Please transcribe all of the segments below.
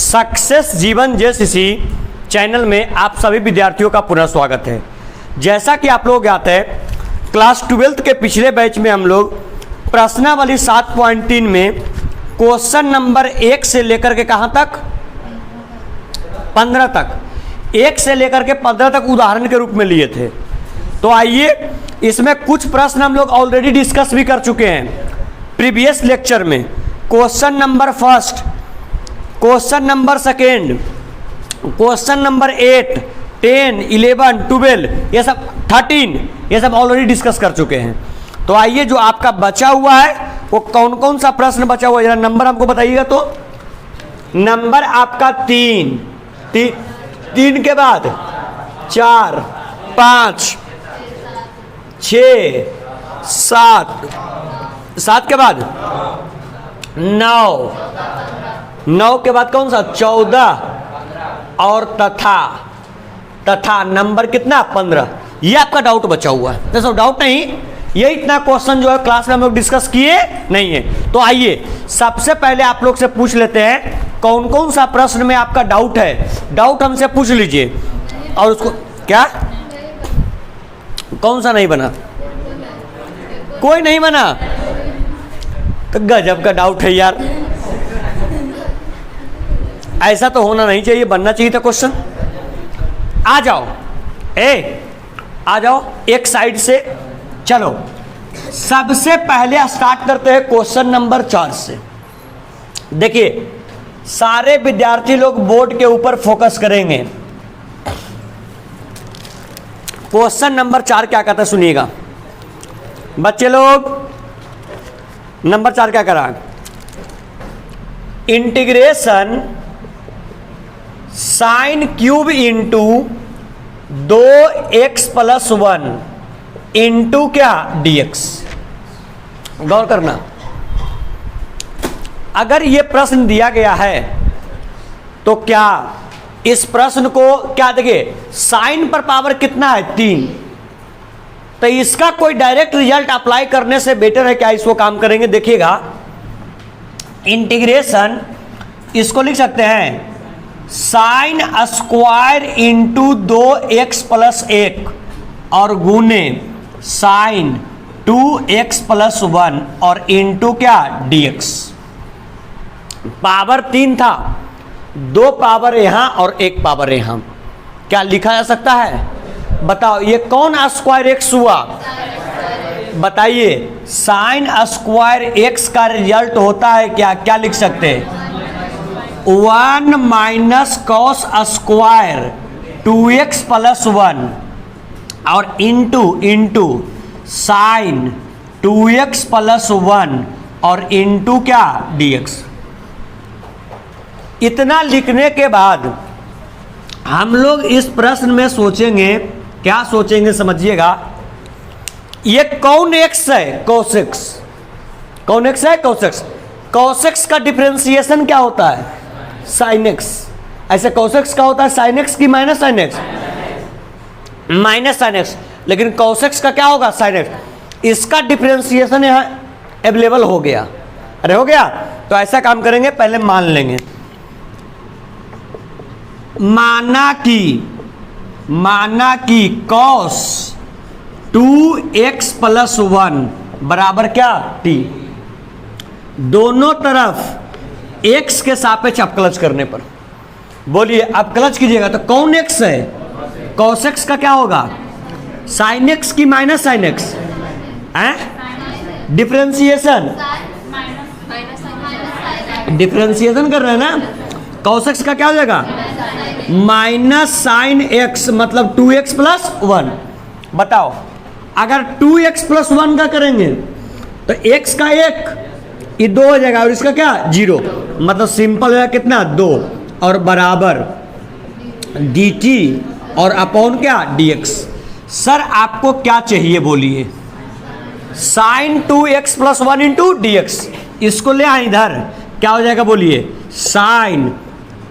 Success जीवन JCC channel में आप सभी विद्यार्थियों का पुनः स्वागत है। जैसा कि आप लोग ज्ञात है, क्लास 12th के पिछले बैच में हम लोग प्रश्नावली 7.3 में क्वेश्चन नंबर 1 से लेकर के कहाँ तक 15 तक, 1 से लेकर के 15 तक उदाहरण के रूप में लिए थे। तो आइए, इसमें कुछ प्रश्न हम लोग ऑलरेडी डिस्कस भी कर चुके हैं प्रीवियस लेक्चर में। Question number first, question number second, question number 8, 10, 11, 12, ये सब 13, ये सब ऑलरेडी डिस्कस कर चुके हैं। तो आइए, जो आपका बचा हुआ है वो कौन कौन सा प्रश्न बचा हुआ है, जरा नंबर हमको बताइएगा। तो नंबर आपका 3 के बाद 4, 5, 6, 7 के बाद 9 के बाद कौन सा 14 और तथा नंबर कितना 15। ये आपका डाउट बचा हुआ है। तो सब डाउट नहीं, ये इतना क्वेश्चन जो है क्लास में हम लोग डिस्कस किए नहीं है। तो आइए, सबसे पहले आप लोग से पूछ लेते हैं कौन कौन सा प्रश्न में आपका डाउट है। डाउट हमसे पूछ लीजिए और उसको क्या, कौन सा नहीं बना, कोई नहीं बना, तो गजब का डाउट है यार। ऐसा तो होना नहीं चाहिए, बनना चाहिए था क्वेश्चन। आ जाओ, आ जाओ एक साइड से। चलो, सबसे पहले स्टार्ट करते हैं क्वेश्चन नंबर 4 से। देखिए, सारे विद्यार्थी लोग बोर्ड के ऊपर फोकस करेंगे। क्वेश्चन नंबर 4 क्या कहता है, सुनिएगा बच्चे लोग। नंबर 4 क्या करा, integration sine cube into 2x + 1 into क्या dx। गौर करना, अगर यह प्रश्न दिया गया है तो क्या इस प्रश्न को क्या, देखिए साइन पर पावर कितना है 3, तो इसका कोई डायरेक्ट रिजल्ट अप्लाई करने से बेटर है क्या इसको काम करेंगे। देखिएगा, इंटीग्रेशन इसको लिख सकते हैं साइन स्क्वायर इंटू 2x + 1 और गुने साइन 2x + 1 और इंटू क्या dx। पावर 3 था, 2 पावर यहां और 1 पावर यहां, क्या लिखा जा सकता है? बताओ, ये कौन स्क्वायर x हुआ? बताइए, साइन स्क्वायर x का रिजल्ट होता है क्या? क्या लिख सकते हैं? 1 - cos स्क्वायर 2x + 1 और इंटू साइन 2x + 1 और इंटू क्या dx। इतना लिखने के बाद हम लोग इस प्रश्न में सोचेंगे, क्या सोचेंगे समझिएगा। ये कौन x है? cos x। कौन x है? cos x। cos x का डिफरेंशिएशन क्या होता है? sin x। ऐसे cos x का होता है sin x की minus sin x, minus sin x। लेकिन cos x का क्या होगा? sin x। इसका डिफरेंशिएशन यहाँ अवेलेबल हो गया। अरे हो गया, तो ऐसा काम करेंगे, पहले मान लेंगे। माना कि cos 2x + 1 बराबर क्या t। दोनों तरफ x के सापेक्ष अपकलज करने पर, बोलिए अपकलज कीजिएगा तो कौन x है? cos x का क्या होगा? sin x की माइनस sin x। डिफरेंशिएशन कर रहे हैं ना। cos x का क्या हो जाएगा? माइनस sin x, मतलब 2x + 1। बताओ, अगर 2x + 1 का करेंगे तो x का 1, ये 2 हो जाएगा और इसका क्या 0, मतलब सिंपल है कितना 2 और बराबर dt और अपॉन क्या dx। सर आपको क्या चाहिए बोलिए? Sine 2x + 1 into dx। इसको ले आए इधर, क्या हो जाएगा बोलिए? साइन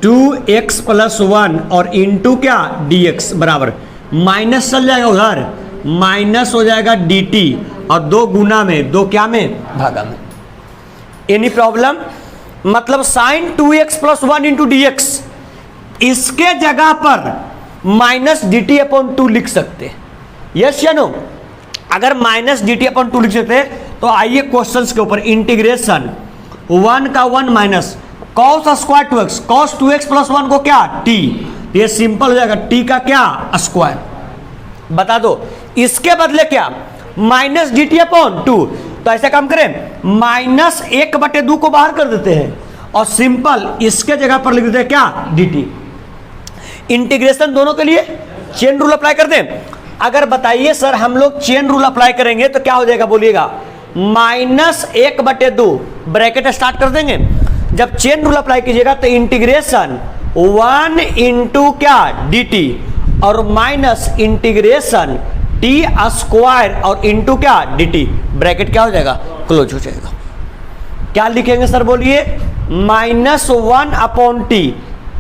2x + 1 और इंटू क्या dx बराबर माइनस चल जाएगा उधर, माइनस हो जाएगा dt और 2 गुना में 2 क्या में भागा में। Any problem? मतलब sine 2x plus 1 into D X, इसके जगह पर माइनस डी टी अपॉन 2 लिख सकते हैं। यस या नो? अगर माइनस डी टी अपॉन 2 लिख सकते हैं तो आइए क्वेश्चंस के ऊपर, इंटीग्रेशन 1 का 1 minus cos square 2x, cos 2x plus 1 को क्या t, ये सिंपल हो जाएगा t का क्या स्क्वायर। बता दो इसके बदले क्या, माइनस डी टी अपॉन 2, तो ऐसा काम करें माइनस 1/2 को बाहर कर देते हैं और सिंपल इसके जगह पर लिख देते हैं क्या डी टी। इंटीग्रेशन दोनों के लिए चेन रूल अप्लाई कर दें। अगर बताइए सर हम लोग चेन रूल अप्लाई करेंगे तो क्या हो जाएगा बोलिएगा, -1/2 ब्रैकेट स्टार्ट कर देंगे। जब चेन रूल अप्लाई कीजिएगा तो इंटीग्रेशन 1 इंटू क्या डी टी और माइनस इंटीग्रेशन टी स्क्वायर और इंटू क्या डी टी, ब्रैकेट क्या हो जाएगा क्लोज हो जाएगा। क्या लिखेंगे सर बोलिए, -1/t,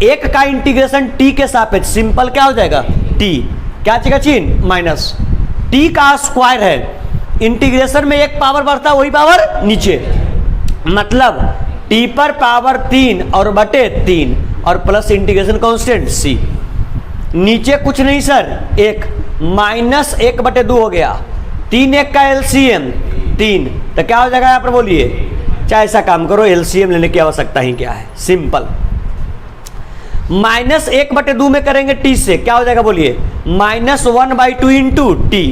एक का इंटीग्रेशन टी के सापेक्ष सिंपल क्या हो जाएगा टी, क्या चीज का चिन्ह माइनस, टी का स्क्वायर है, इंटीग्रेशन में एक पावर बढ़ता है वही पावर नीचे, मतलब टी पर पावर 3 और बटे 3 और प्लस इंटीग्रेशन कांस्टेंट सी, नीचे कुछ नहीं सर एक, -1/2 हो गया, 3 1 का एलसीएम 3, तो क्या हो जाएगा यहाँ पर बोलिए, चाहे ऐसा काम करो एलसीएम लेने की आवश्यकता ही क्या है, सिंपल। -1/2 में करेंगे टी से क्या हो जाएगा बोलिए, -1/2 इंटू टी,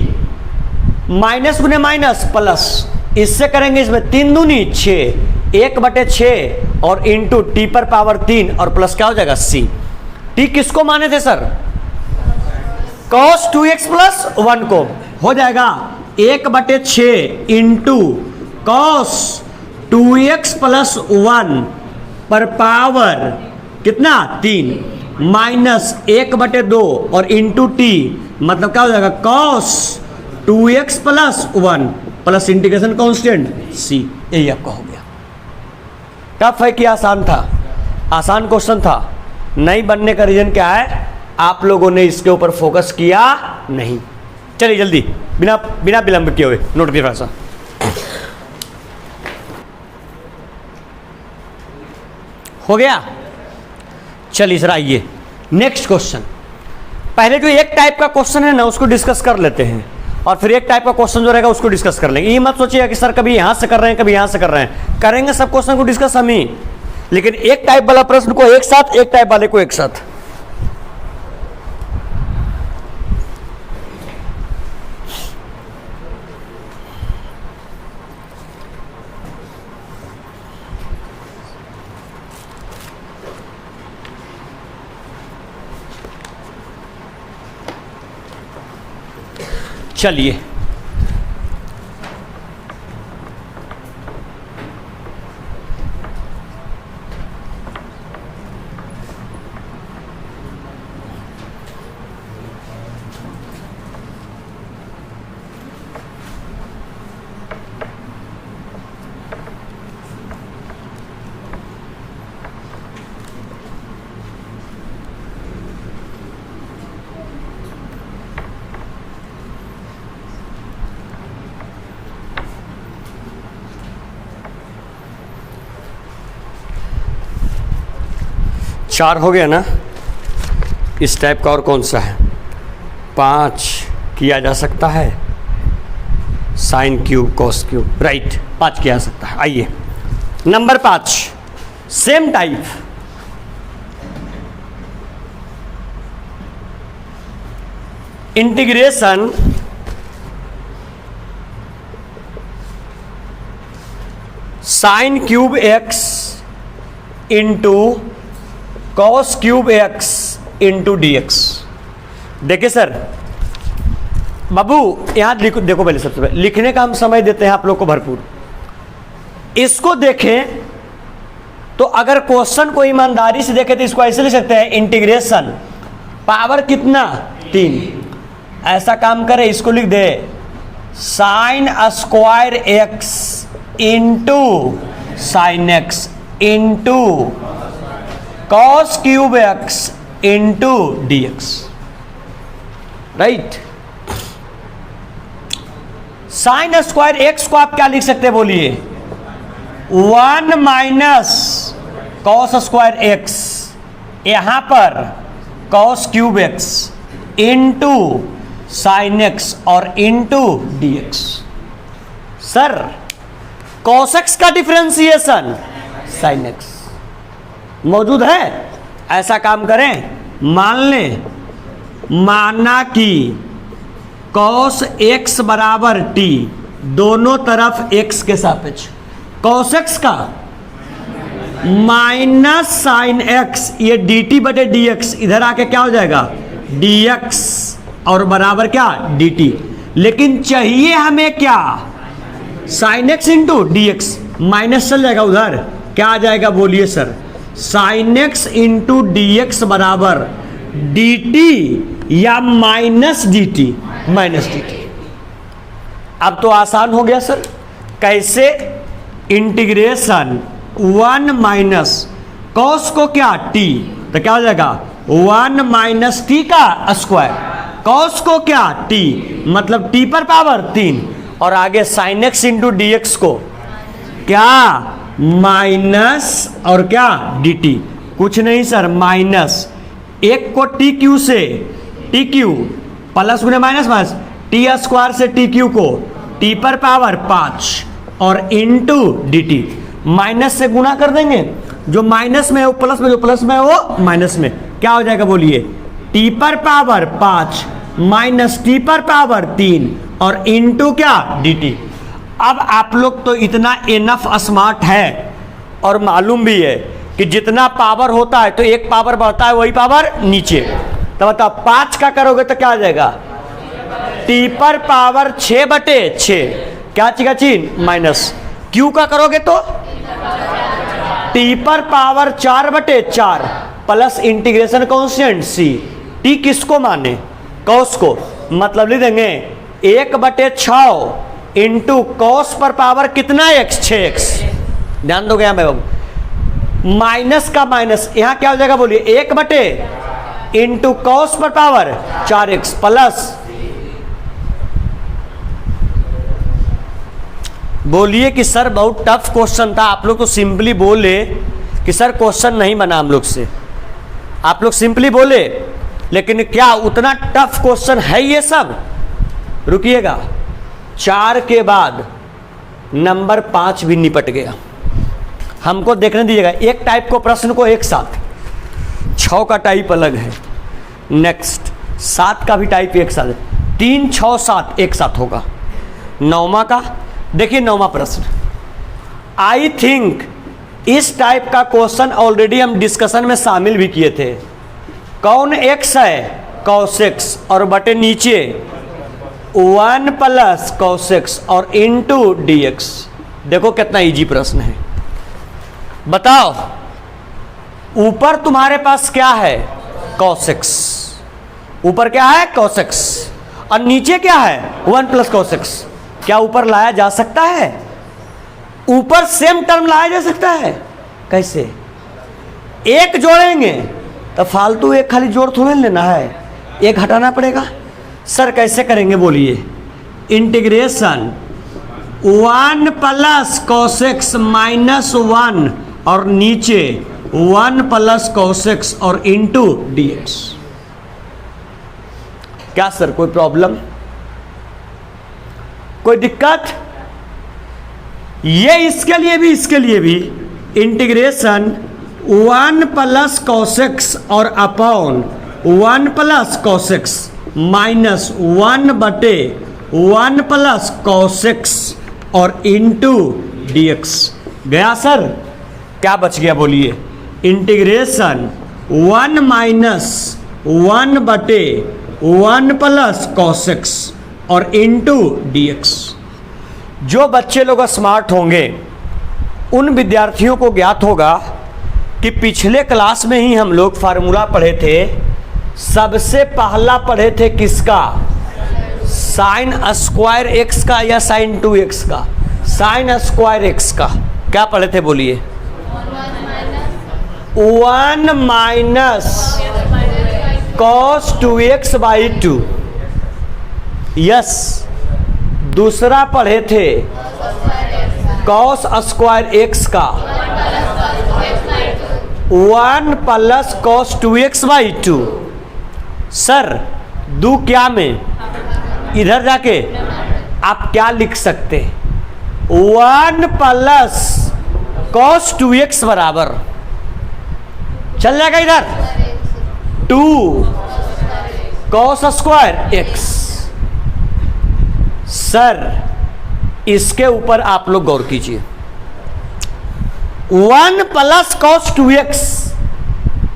माइनस गुने माइनस प्लस, इससे करेंगे इसमें 3 दूनी 6, 1/6 और इंटू टी पर पावर 3 और प्लस क्या हो जाएगा सी। टी किसको माने थे सर, cos 2x प्लस 1 को, हो जाएगा 1/6 इंटू cos 2x प्लस 1 पर पावर कितना 3 माइनस 1/2 और इंटू टी, मतलब क्या हो जाएगा cos 2x plus 1 plus integration constant C, यही आपका हो गया। टफ है कि आसान था, आसान क्वेश्चन था, नहीं बनने का रीजन क्या है, आप लोगों ने इसके ऊपर फोकस किया नहीं। चलिए जल्दी बिना बिना विलंब किए हुए नोट कीजिए थोड़ा सा। हो गया, चलिए सर आइए नेक्स्ट क्वेश्चन। पहले जो एक टाइप का क्वेश्चन है ना उसको डिस्कस कर लेते हैं और फिर एक टाइप का क्वेश्चन जो रहेगा उसको डिस्कस कर लेंगे। ये मत सोचिएगा कि सर कभी यहां से कर रहे हैं कभी यहां से कर रहे हैं, करेंगे सब क्वेश्चन को डिस्कस हम ही, लेकिन एक टाइप वाला प्रश्न को एक साथ, एक टाइप वाले को एक साथ। चलिए चार हो गया ना, इस टाइप का और कौन सा है, 5 किया जा सकता है, sine cube cos cube, right 5 किया जा सकता है। आइए number 5, same type, integration sine cube X into cos cube X into D x. देखिए सर बाबू यहां लिखो, देखो पहले सबसे पहले लिखने का हम समय देते हैं आप लोग को भरपूर। इसको देखें तो अगर क्वेश्चन को ईमानदारी से देखें तो इसको ऐसे लिख सकते हैं, इंटीग्रेशन पावर कितना 3, ऐसा काम करें इसको लिख दे sine square X into sine x into cos cube X into D X, right. Sine square X को आप क्या लिख सकते हैं बोलिए, 1 माइनस कॉस स्क्वायर एक्स, यहां पर cos cube X into sine x और into D X. Sir cos X का डिफरेंशिएशन साइन एक्स मौजूद है। ऐसा काम करें, मान लें, माना कि कॉस एक्स बराबर टी, दोनों तरफ एक्स के सापेक्ष, कॉस एक्स का माइनस साइन एक्स, ये डी टी बटे डी एक्स इधर आके क्या हो जाएगा डी एक्स और बराबर क्या डी टी। लेकिन चाहिए हमें क्या, sine x into D x, minus चल जाएगा उधर, क्या आ जाएगा बोलिए sir, sine x into D x बराबर डी टी या minus D T, minus D T. अब तो आसान हो गया सर, कैसे, इंटीग्रेशन 1 माइनस कॉस को क्या टी, तो क्या हो जाएगा 1 माइनस टी का स्क्वायर, कॉस को क्या टी मतलब टी पर पावर 3, और आगे sine x into D x को क्या माइनस और क्या डी टी, कुछ नहीं सर, माइनस एक को टी क्यू से टी क्यू प्लस गुने माइनस माइनस टी स्क्वायर से टी क्यू को टी पर पावर 5 और इंटू डी टी, माइनस से गुना कर देंगे, जो माइनस में है वो प्लस में, जो प्लस में है वो माइनस में, क्या हो जाएगा बोलिए, टी पर पावर 5 माइनस टी पर पावर 3 और इंटू क्या डी टी। अब आप लोग तो इतना इनफ स्मार्ट है और मालूम भी है कि जितना पावर होता है तो एक पावर बढ़ता है वही पावर नीचे, तो बताओ 5 का करोगे तो क्या आ जाएगा टी पर पावर 6 बटे 6, क्या चीज़ चिन्ह माइनस, क्यू का करोगे तो टी पर पावर 4 बटे 4 प्लस इंटीग्रेशन कांस्टेंट सी, टी किसको माने कॉस को, मतलब लिख देंगे 1 बटे 6 इंटू कॉस पर पावर कितना एक्स 6x, ध्यान दोगे यहाँ पे माइनस का माइनस, यहाँ क्या हो जाएगा बोलिए 1 बटे इंटू कॉस पर पावर 4x प्लस, बोलिए कि सर बहुत टफ क्वेश्चन था, आप लोग तो सिंपली बोले कि सर क्वेश्चन नहीं बना हम लोग से, आप लोग सिंपली बोले, लेकिन क्या उतना टफ क्वेश्चन है ये सब। रुकिएगा, 4 के बाद नंबर 5 भी निपट गया, हमको देखने दीजिएगा, एक टाइप को प्रश्न को एक साथ, 6 का टाइप अलग है, नेक्स्ट 7 का भी टाइप एक साथ, 3 6 7 एक साथ होगा। 9वां का देखिए, 9वां प्रश्न, आई थिंक इस टाइप का क्वेश्चन ऑलरेडी हम डिस्कशन में शामिल भी किए थे। कौन एक्स है कॉस एक्स और बटे नीचे 1 प्लस कॉस एक्स और इंटू डी एक्स। देखो कितना इजी प्रश्न है, बताओ ऊपर तुम्हारे पास क्या है कॉस एक्स, ऊपर क्या है कॉस एक्स और नीचे क्या है 1 प्लस कॉस एक्स, क्या ऊपर लाया जा सकता है, ऊपर सेम टर्म लाया जा सकता है, कैसे, एक जोड़ेंगे तो फालतू एक खाली जोड़ थोड़े लेना है, एक हटाना पड़ेगा। सर कैसे करेंगे बोलिए, integration 1 plus cos x minus 1 और नीचे 1 प्लस कॉस एक्स और इंटू डी एक्स। क्या सर कोई प्रॉब्लम, कोई दिक्कत, ये इसके लिए भी इंटीग्रेशन 1 प्लस कॉस एक्स और upon 1 plus cos x minus 1 बटे 1 प्लस कॉस एक्स और इंटू डी एक्स। गया सर, क्या बच गया बोलिए, इंटीग्रेशन 1 माइनस 1 बटे 1 प्लस कॉस एक्स और इंटू डी एक्स। जो बच्चे लोग स्मार्ट होंगे उन विद्यार्थियों को ज्ञात होगा कि पिछले क्लास में ही हम लोग फार्मूला पढ़े थे, सबसे पहला पढ़े थे किसका, साइन स्क्वायर एक्स का या साइन 2x का, साइन स्क्वायर एक्स का। क्या पढ़े थे बोलिए, 1 minus cos 2x by 2, yes. दूसरा पढ़े थे कॉस स्क्वायर एक्स का 1 plus cos 2x by 2। Sir दो क्या में, इधर जाके आप क्या लिख सकते, 1 प्लस कॉस 2x बराबर, चल जाएगा इधर 2 कॉस स्क्वायर x। सर इसके ऊपर आप लोग गौर कीजिए, 1 प्लस कॉस 2x,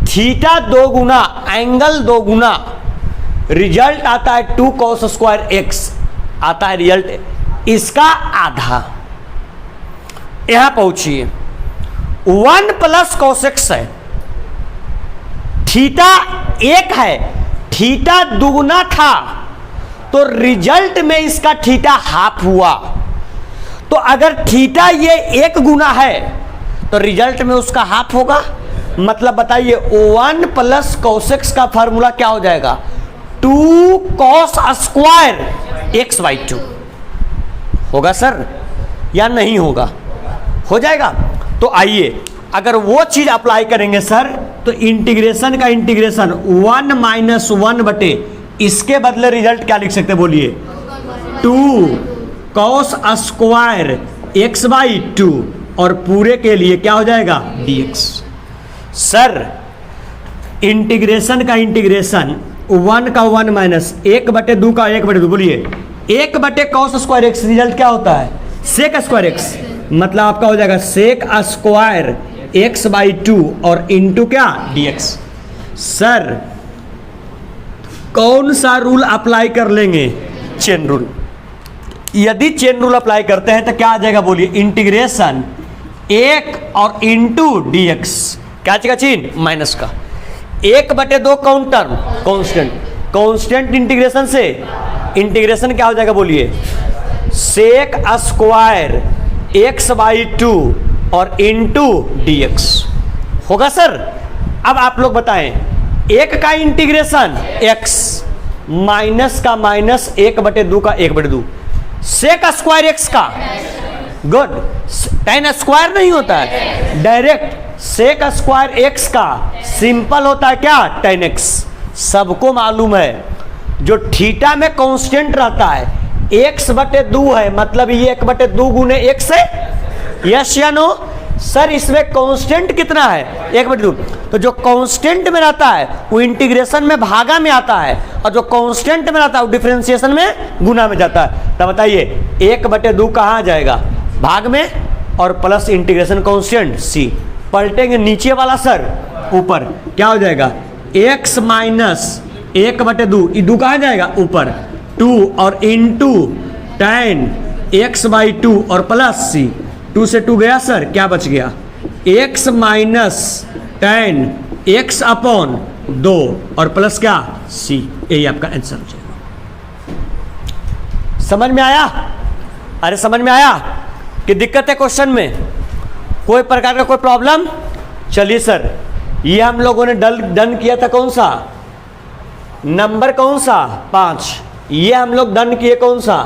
थीटा 2 गुना एंगल 2 गुना, रिजल्ट आता है 2 कॉस स्क्वायर x, आता है रिजल्ट इसका आधा। यहां पहुंचिए, 1 प्लस कॉस x है, थीटा 1 है, थीटा दुगुना था तो रिजल्ट में इसका थीटा हाफ हुआ। तो अगर थीटा ये 1 गुना है तो रिजल्ट में उसका हाफ होगा। मतलब बताइए 1 प्लस कॉस एक्स का फार्मूला क्या हो जाएगा, 2 कॉस स्क्वायर एक्स बाई 2 होगा सर या नहीं होगा, हो जाएगा। तो आइए अगर वो चीज अप्लाई करेंगे सर तो इंटीग्रेशन का इंटीग्रेशन 1 माइनस 1 बटे इसके बदले रिजल्ट क्या लिख सकते बोलिए, 2 कॉस स्क्वायर एक्स बाई 2 और पूरे के लिए क्या हो जाएगा dx। सर इंटीग्रेशन का इंटीग्रेशन 1 का 1 माइनस 1 बटे 2 का 1 बटे 2, बोलिए 1 बटे कॉस स्क्वायर एक्स, रिजल्ट क्या होता है सेक स्क्वायर एक्स, मतलब आपका हो जाएगा सेक स्क्वायर एक्स बाई 2 और इंटू क्या dx। सर कौन सा रूल अप्लाई कर लेंगे, चेन रूल। यदि चेन रूल अप्लाई करते हैं तो क्या आ जाएगा बोलिए, इंटीग्रेशन 1 और इंटू dx, क्या चीज चिन्ह माइनस का, 1 बटे 2 कौन टर्म कांस्टेंट, कांस्टेंट इंटीग्रेशन से इंटीग्रेशन क्या हो जाएगा बोलिए, सेक स्क्वायर एक्स बाई 2 और इंटू dx होगा सर। अब आप लोग बताएं, 1 का इंटीग्रेशन x माइनस का माइनस 1 बटे 2 का 1 बटे 2, सेक स्क्वायर एक्स का गुड, टेन स्क्वायर नहीं होता है डायरेक्ट, सेक स्क्वायर एक्स का सिंपल होता है क्या टेन एक्स। सबको मालूम है जो थीटा में कांस्टेंट रहता है एक्स बटे 2 है, मतलब ये 1 बटे 2 गुने एक्स है, यस या नो। सर इसमें कांस्टेंट कितना है 1 बटे 2, तो जो कांस्टेंट में रहता है वो इंटीग्रेशन में भागा में आता है और जो कांस्टेंट में रहता है वो डिफरेंशिएशन में गुना में जाता है। तब बताइए 1 बटे 2 कहाँ जाएगा भाग में और प्लस इंटीग्रेशन कांस्टेंट सी, पलटेंगे नीचे वाला सर ऊपर, क्या हो जाएगा x माइनस 1 बटे 2, ये 2 कहाँ जाएगा ऊपर 2 और इंटू टेन एक्स बाई 2 और प्लस सी, 2 से 2 गया सर, क्या बच गया x minus ten x upon 2 और प्लस क्या c, यही आपका आंसर हो जाएगा। समझ में आया, अरे समझ में आया कि दिक्कत है क्वेश्चन में, कोई प्रकार का कोई प्रॉब्लम। चलिए सर ये हम लोगों ने डन किया था कौन सा नंबर, कौन सा 5, ये हम लोग डन किए कौन सा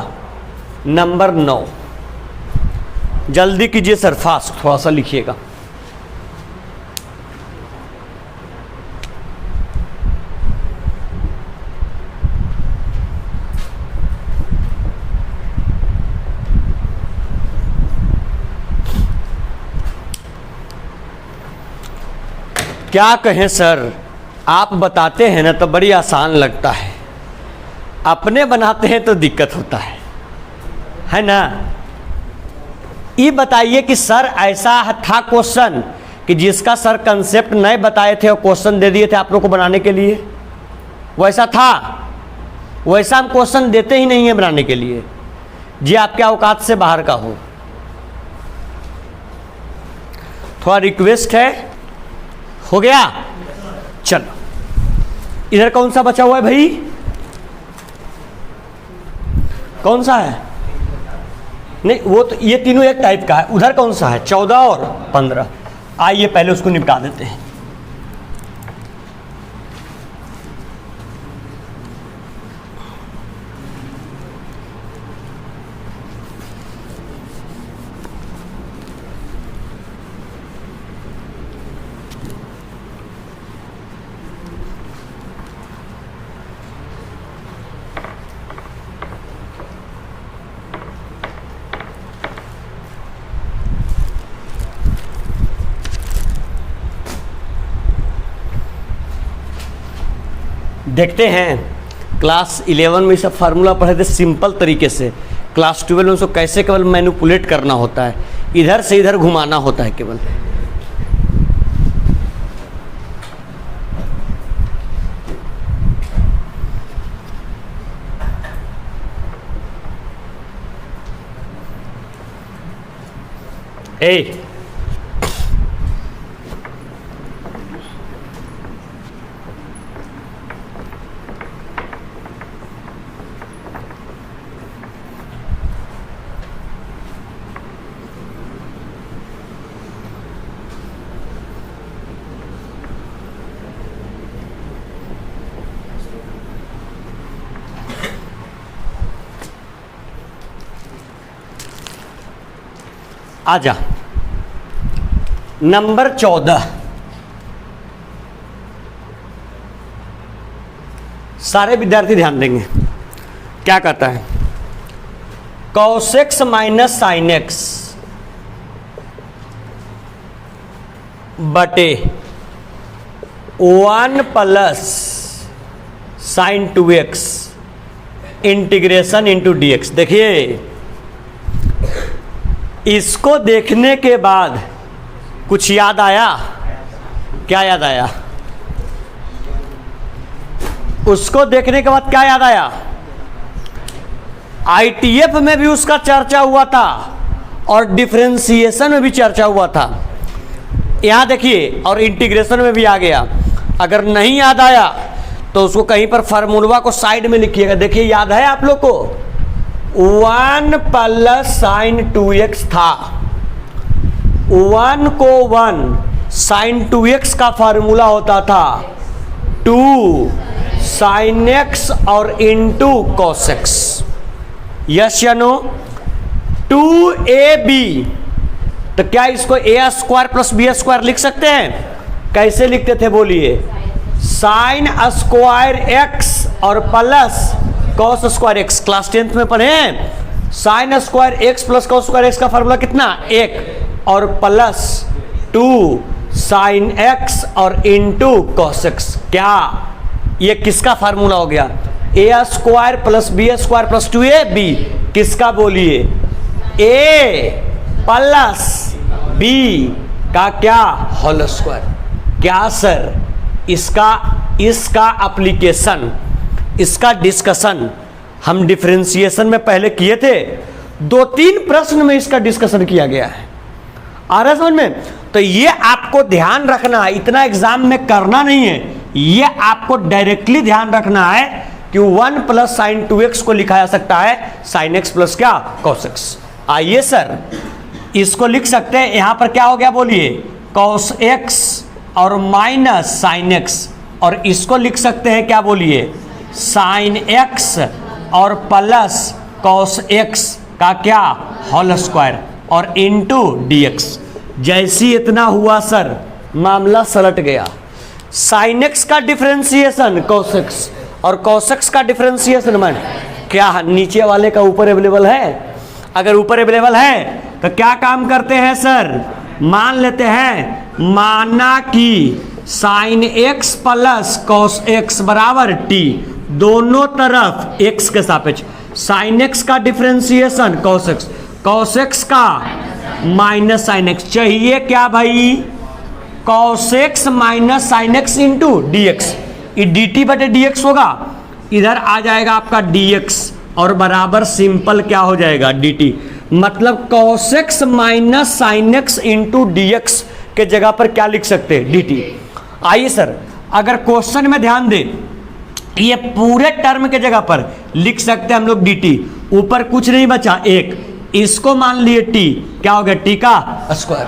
नंबर 9। जल्दी कीजिए सर, फास्ट थोड़ा सा लिखिएगा। क्या कहें सर, आप बताते हैं ना तो बड़ी आसान लगता है, अपने बनाते हैं तो दिक्कत होता है ना। ये बताइए कि सर ऐसा था क्वेश्चन कि जिसका सर कंसेप्ट नहीं बताए थे और क्वेश्चन दे दिए थे आप लोग को बनाने के लिए, वैसा था, वैसा हम क्वेश्चन देते ही नहीं है बनाने के लिए जी आपके औकात से बाहर का हो। थोड़ा रिक्वेस्ट है, हो गया। चलो इधर कौन सा बचा हुआ है भाई, कौन सा है, नहीं वो तो ये तीनों एक टाइप का है, उधर कौन सा है 14 और 15, आइए पहले उसको निपटा देते हैं। देखते हैं क्लास 11 में सब फार्मूला पढ़े थे सिंपल तरीके से, क्लास 12 में उसको कैसे केवल मैनिपुलेट करना होता है, इधर से इधर घुमाना होता है केवल। ए आजा नंबर 14, सारे विद्यार्थी ध्यान देंगे। क्या कहता है? cos x minus sine x बटे 1 plus sign 2x integration into D x. देखिए, इसको देखने के बाद कुछ याद आया? क्या याद आया? उसको देखने के बाद क्या याद आया? आईटीएफ में भी उसका चर्चा हुआ था और डिफरेंशिएशन में भी चर्चा हुआ था। यहां देखिए, और इंटीग्रेशन में भी आ गया। अगर नहीं याद आया तो उसको कहीं पर फार्मूला को साइड में लिखिएगा। देखिए, याद है आप लोग को? 1 प्लस साइन 2x था। 1 को 1 साइन 2x का फार्मूला होता था 2 साइन x और इंटू cos x। यस या नो? 2ab, तो क्या इसको a square plus b square लिख सकते हैं? कैसे लिखते थे बोलिए? साइन स्क्वायर x और plus cos square x. Class 10th में पढ़े हैं। Sine square x plus cos square x का फार्मूला कितना? 1 और प्लस 2 साइन एक्स और इंटू cos एक्स। क्या ये किसका फार्मूला हो गया? a square plus b square plus 2ab। किसका बोलिए? a प्लस b का क्या होल स्क्वायर। क्या सर? इसका एप्लीकेशन, इसका डिस्कशन हम डिफरेंशिएशन में पहले किए थे। 2-3 प्रश्न में इसका डिस्कशन किया गया है। आ रहा है समझ में? तो ये आपको ध्यान रखना है, इतना एग्जाम में करना नहीं है। ये आपको डायरेक्टली ध्यान रखना है कि 1 प्लस साइन 2x को लिखा जा सकता है साइन x प्लस क्या? cos x। आइए सर, इसको लिख सकते हैं। यहां पर क्या हो गया बोलिए? cos x और माइनस साइन x। और इसको लिख सकते हैं क्या बोलिए? साइन x और प्लस cos x का क्या? होल स्क्वायर और इंटू डी एक्स। जैसी इतना हुआ सर, मामला सलट गया। साइन x का डिफरेंशिएशन cos x और cos x का डिफरेंशिएशन मान क्या नीचे वाले का ऊपर अवेलेबल है? अगर ऊपर अवेलेबल है तो क्या काम करते हैं सर? मान लेते हैं, माना कि sine x plus cos x बराबर t, दोनों तरफ x के सापेक्ष। साइन x का डिफरेंशिएशन cos x का माइनस साइन x। चाहिए क्या भाई? cos x minus sine x into D x. ये डी टी बटे डी एक्स होगा, इधर आ जाएगा आपका dx और बराबर सिंपल क्या हो जाएगा? dt। मतलब cos x minus sine x into D x के जगह पर क्या लिख सकते हैं? dt। आइए सर, अगर क्वेश्चन में ध्यान दें, ये पूरे टर्म के जगह पर लिख सकते हैं हम लोग dt। ऊपर कुछ नहीं बचा, 1। इसको मान लिए t, क्या हो गया? t का स्क्वायर।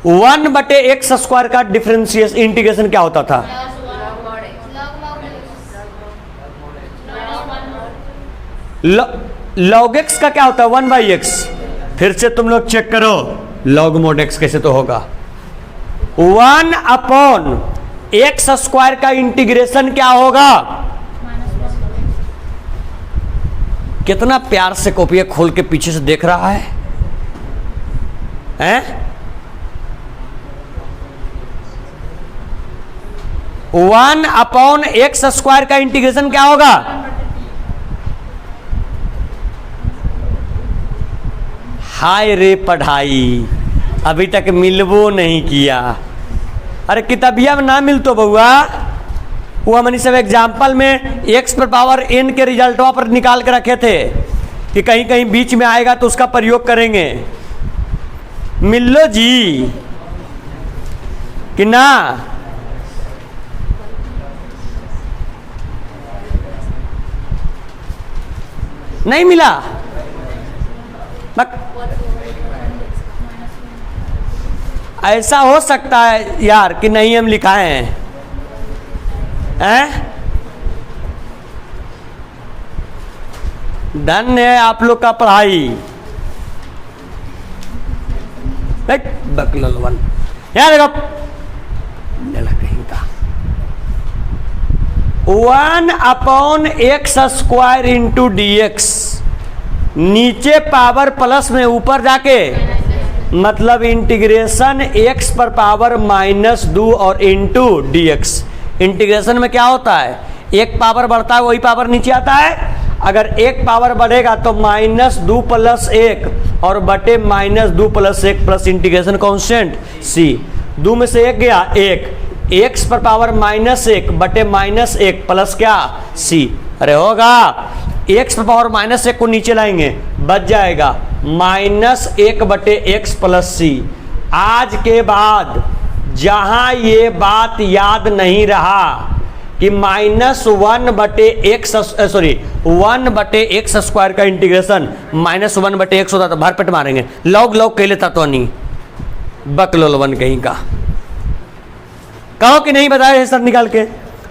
1 बटे x स्क्वायर का डिफरेंशिएशन इंटीग्रेशन क्या होता था? log x का क्या होता है? 1 बाई एक्स। फिर से तुम लोग चेक करो, log mod x कैसे तो होगा? 1 अपॉन एक्स स्क्वायर का इंटीग्रेशन क्या होगा? कितना प्यार से कॉपी खोल के पीछे से देख रहा है, हैं? 1/x² का इंटीग्रेशन क्या होगा? हाय रे पढ़ाई, अभी तक मिलबो नहीं किया। अरे किताबिया में ना मिल तो बउआ, वो हमने सब एग्जाम्पल में x⁻n के रिजल्टवा पर निकाल के रखे थे कि कहीं कहीं बीच में आएगा तो उसका प्रयोग करेंगे। मिल लो जी कि ना? नहीं मिला? ऐसा हो सकता है यार कि नहीं हम लिखाए हैं? धन्य है आप लोग का पढ़ाई। बकलवन यार देखो कहीं का 1/x² इंटू dx, नीचे पावर प्लस में ऊपर जाके मतलब इंटीग्रेशन x⁻² और इंटू dx। इंटीग्रेशन में क्या होता है? एक पावर बढ़ता है वही पावर नीचे आता है। अगर एक पावर बढ़ेगा तो -2 + 1 और बटे -2 + 1 प्लस इंटीग्रेशन कांस्टेंट c। 2 में से 1 गया 1, x⁻⁻1 बटे -1 प्लस क्या c। अरे होगा x⁻⁻1 को नीचे लाएंगे बच जाएगा -1 बटे x प्लस c। आज के बाद जहां ये बात याद नहीं रहा कि -1 बटे x 1 बटे x² का इंटीग्रेशन -1 बटे x होता तो भरपेट मारेंगे। लॉग कह लेता तो नहीं बकलोलवन कहीं का। कहो कि नहीं बताया सर निकाल के?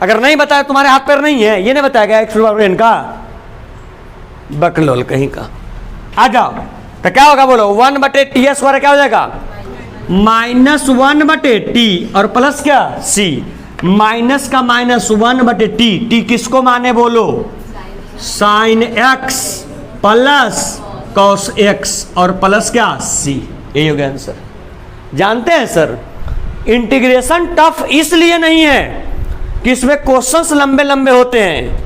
अगर नहीं बताया तुम्हारे हाथ पैर नहीं है, ये नहीं बताया गया x⁻n का, बकलोल कहीं का। आ जाओ तो क्या होगा बोलो? 1 बटे t² क्या हो जाएगा? -1 बटे t और प्लस क्या c। माइनस का -1 बटे t किसको माने बोलो? sin x plus cos x और प्लस क्या c। यही हो गया आंसर। जानते हैं सर इंटीग्रेशन टफ इसलिए नहीं है कि इसमें क्वेश्चंस लंबे लंबे होते हैं।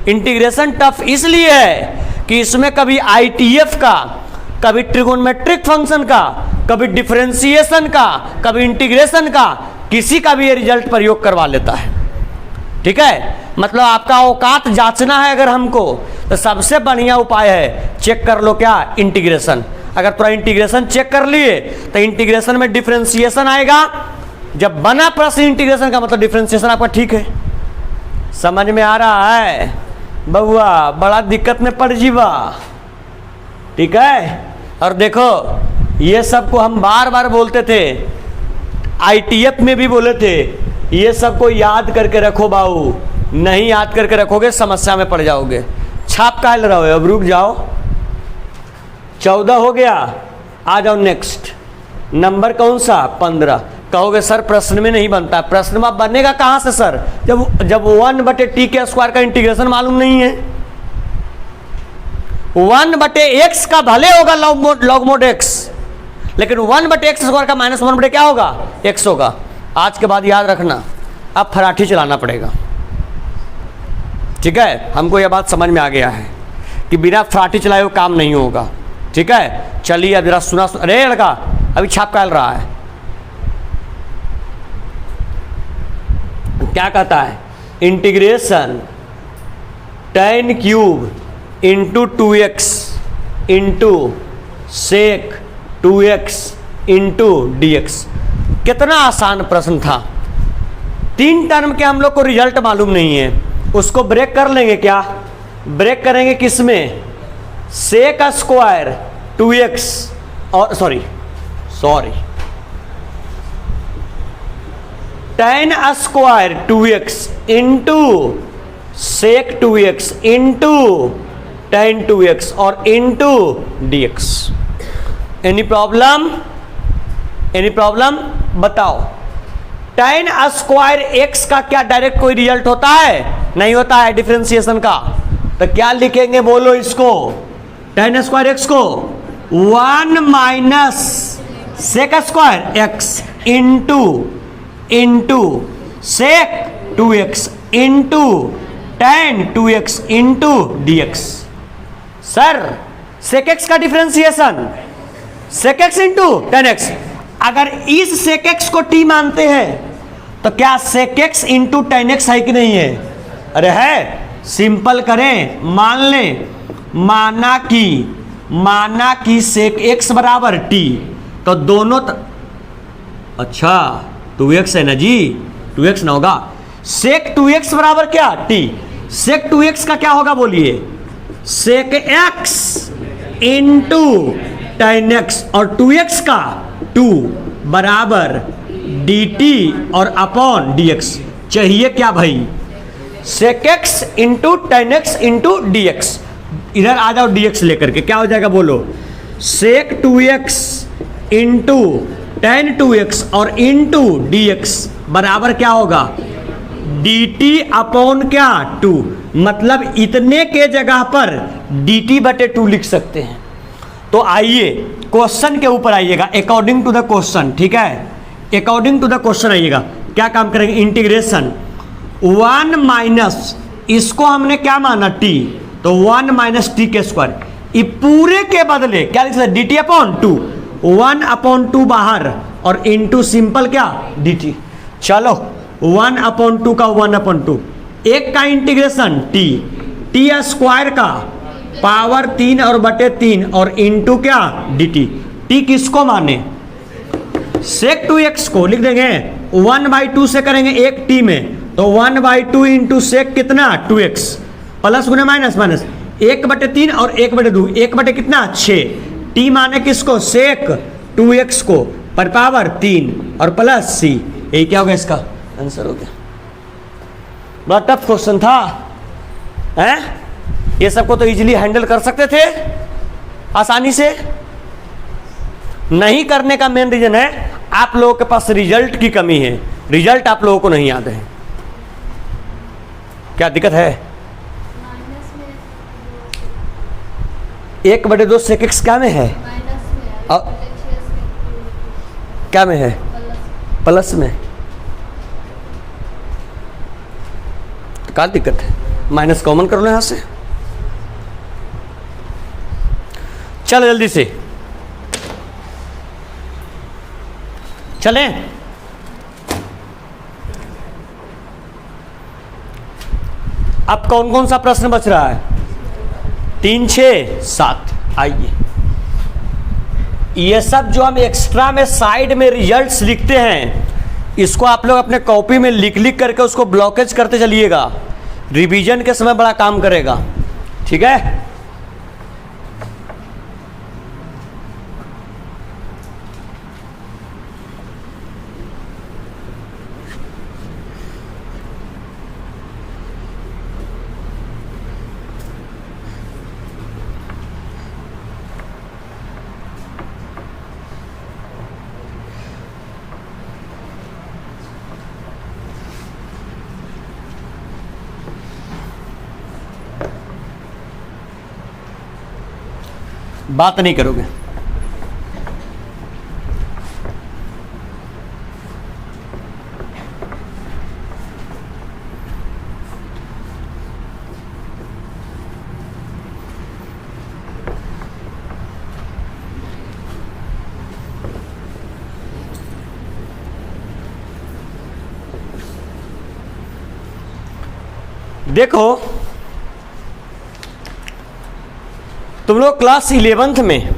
इंटीग्रेशन टफ इसलिए है कि इसमें कभी ITF का, कभी ट्रिगोनोमेट्रिक फंक्शन का, कभी डिफरेंशिएशन का, कभी इंटीग्रेशन का, किसी का भी ये रिजल्ट प्रयोग करवा लेता है। ठीक है, मतलब आपका औकात जांचना है अगर हमको, तो सबसे बढ़िया उपाय है चेक कर लो क्या इंटीग्रेशन। अगर पूरा इंटीग्रेशन चेक कर लिए तो इंटीग्रेशन में डिफरेंशिएशन आएगा। जब बना प्रश्न इंटीग्रेशन का मतलब डिफरेंशिएशन आपका ठीक है। समझ में आ रहा है बउआ? बड़ा दिक्कत में पड़ जीवा। ठीक है, और देखो ये सब को हम बार बार बोलते थे, ITF में भी बोले थे, ये सब को याद करके रखो बाबू। नहीं याद करके रखोगे समस्या में पड़ जाओगे। छाप काहे ले रहे हो? अब रुक जाओ, 14 हो गया। आ जाओ नेक्स्ट नंबर कौन सा? 15। कहोगे सर प्रश्न में नहीं बनता। प्रश्न में बनेगा कहां से सर? जब 1 बटे t² का इंटीग्रेशन मालूम नहीं है। 1 बटे x का भले होगा लॉग मोड x, लेकिन 1 बटे x² का -1 बटे क्या होगा? x होगा। आज के बाद याद रखना, अब फराठी चलाना पड़ेगा। ठीक है, हमको यह बात समझ में आ गया है कि बिना फराठी चलाए हुए काम नहीं होगा। ठीक है, चलिए अब जरा सुना। अरे लड़का अभी छाप काल रहा है। क्या कहता है? Integration tan³ into 2x into sec 2x into dx। कितना आसान प्रश्न था। 3 टर्म के हम लोग को रिजल्ट मालूम नहीं है, उसको ब्रेक कर लेंगे। क्या ब्रेक करेंगे? किसमें? sec² 2x और sorry tan² 2x into sec 2x into tan 2x और इंटू dx। Any problem? बताओ। tan² x का क्या डायरेक्ट कोई रिजल्ट होता है? नहीं होता है डिफरेंशिएशन का। तो क्या लिखेंगे बोलो इसको? tan² x को 1 माइनस sec² x into sec 2x into tan 2x into D X. Sir sec X का differentiation sec x into tan X. अगर इस सेक एक्स को टी मानते हैं तो क्या sec x into tan x है कि नहीं है? अरे है। सिंपल करें, मान लें माना कि सेक एक्स बराबर टी, तो दोनों अच्छा 2x है ना जी, 2x ना होगा। सेक 2x बराबर क्या? टी। सेक 2x का क्या होगा बोलिए? सेक x इंटू टेन एक्स, और 2x का 2 बराबर dt और अपॉन dx। चाहिए क्या भाई? सेक x into tan x into D x. इधर आ जाओ dx लेकर के, क्या हो जाएगा बोलो? सेक 2x इंटू टेन 2x और इंटू dx बराबर क्या होगा? dt अपॉन क्या? 2। मतलब इतने के जगह पर dt बटे 2 लिख सकते हैं। तो आइए क्वेश्चन के ऊपर आइएगा, अकॉर्डिंग टू द क्वेश्चन। ठीक है, अकॉर्डिंग टू द क्वेश्चन आइएगा। क्या काम करेंगे? इंटीग्रेशन 1 माइनस, इसको हमने क्या माना? t, तो 1 माइनस टी के स्क्वायर। ये पूरे के बदले क्या लिख सकते? dt अपॉन 2, 1 अपॉन 2 बाहर और इंटू सिंपल क्या? dt। चलो 1 अपॉन 2 का 1 अपॉन 2, एक का इंटीग्रेशन टी स्क्वायर का पावर 3 और बटे 3 और इंटू क्या? dt। टी किसको माने? सेक 2x को लिख देंगे 1/2 से करेंगे एक टी में, तो 1/2 इंटू सेक कितना? 2x प्लस गुना माइनस माइनस 1/3 और 1/2, 1 कितना? 6। टी माने किसको? सेक 2x को पर पावर 3 और प्लस c। यही क्या होगा? इसका आंसर हो गया। बड़ा टफ क्वेश्चन था हैं? ये सबको तो इजीली हैंडल कर सकते थे आसानी से। नहीं करने का मेन रीजन है आप लोगों के पास रिजल्ट की कमी है। रिजल्ट आप लोगों को नहीं याद है। क्या दिक्कत है? 1/2 सेक एक्स क्या में है? क्या में है? प्लस में। तो क्या दिक्कत है? माइनस कॉमन कर लो यहां से। चलो जल्दी से चलें। अब कौन कौन सा प्रश्न बच रहा है? 3, 6, 7। आइए, ये सब जो हम एक्स्ट्रा में साइड में रिजल्ट्स लिखते हैं, इसको आप लोग अपने कॉपी में लिख लिख करके उसको ब्लॉकेज करते चलिएगा। रिवीजन के समय बड़ा काम करेगा। ठीक है? बात नहीं करोगे। देखो, तुम लोग क्लास 11th में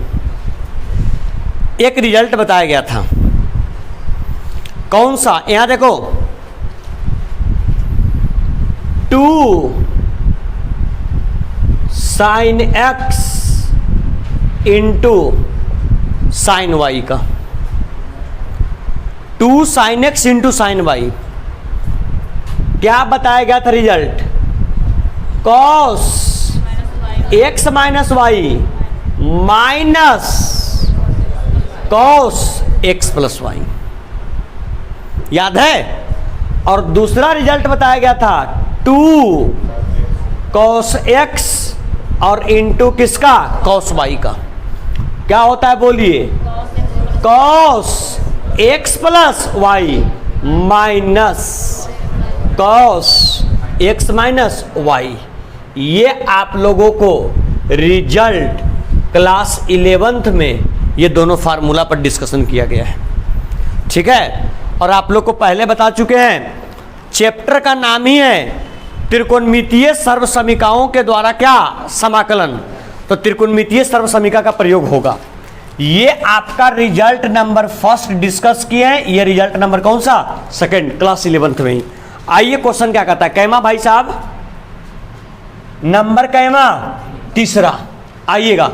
एक रिजल्ट बताया गया था। कौन सा? यहां देखो, 2 sin x into sine y का। 2 sin x into sine y. क्या बताया गया था result? cos x minus y minus cos x plus y. याद है? और दूसरा रिजल्ट बताया गया था 2 cos x और इंटू किसका? cos y का। क्या होता है बोलिए? cos x plus y minus cos x minus y. ये आप लोगों को रिजल्ट क्लास 11th में ये दोनों फार्मूला पर डिस्कशन किया गया है, ठीक है। और आप लोग को पहले बता चुके हैं, चैप्टर का नाम ही है त्रिकोणमितीय सर्वसमीकाओं के द्वारा क्या समाकलन, तो त्रिकोणमितीय सर्वसमीका का प्रयोग होगा। ये आपका रिजल्ट नंबर फर्स्ट डिस्कस किए हैं, ये रिजल्ट नंबर कौन सा, सेकंड, क्लास 11th में ही। आइए क्वेश्चन क्या कहता है, कैमा भाई साहब, नंबर कैमा तीसरा। आइएगा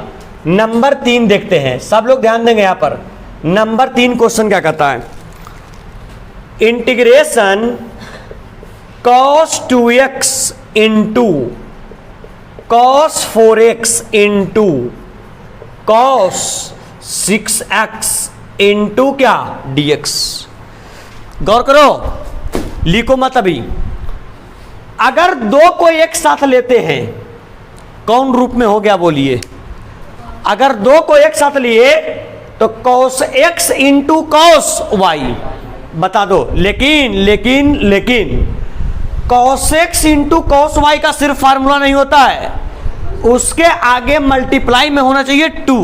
नंबर 3 देखते हैं, सब लोग ध्यान देंगे यहां पर। नंबर 3 क्वेश्चन क्या कहता है, integration cos 2x into cos 4x into cos 6x into क्या dx। गौर करो, लिखो मत अभी। अगर दो को एक साथ लेते हैं, कौन रूप में हो गया बोलिए, अगर दो को एक साथ लिए तो cos x into cos y बता दो। लेकिन cos x into cos y का सिर्फ फार्मूला नहीं होता है, उसके आगे मल्टीप्लाई में होना चाहिए 2।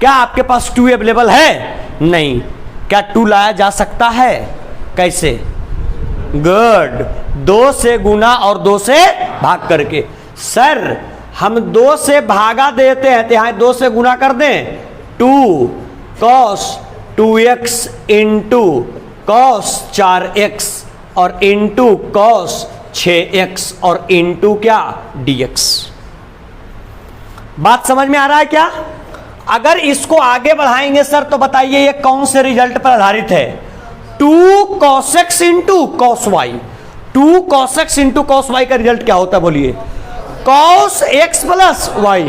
क्या आपके पास 2 अवेलेबल है? नहीं। क्या 2 लाया जा सकता है? कैसे? गुड, 2 से गुना और 2 से भाग करके। सर हम 2 से भागा देते हैं तो यहां 2 से गुना कर दें, 2 cos 2x into cos 4x और इंटू cos 6x और इंटू क्या dx। बात समझ में आ रहा है क्या? अगर इसको आगे बढ़ाएंगे सर तो बताइए ये कौन से रिजल्ट पर आधारित है, 2 cos x into cos y। 2 cos x into cos y का रिजल्ट क्या होता है बोलिए, cos x plus y।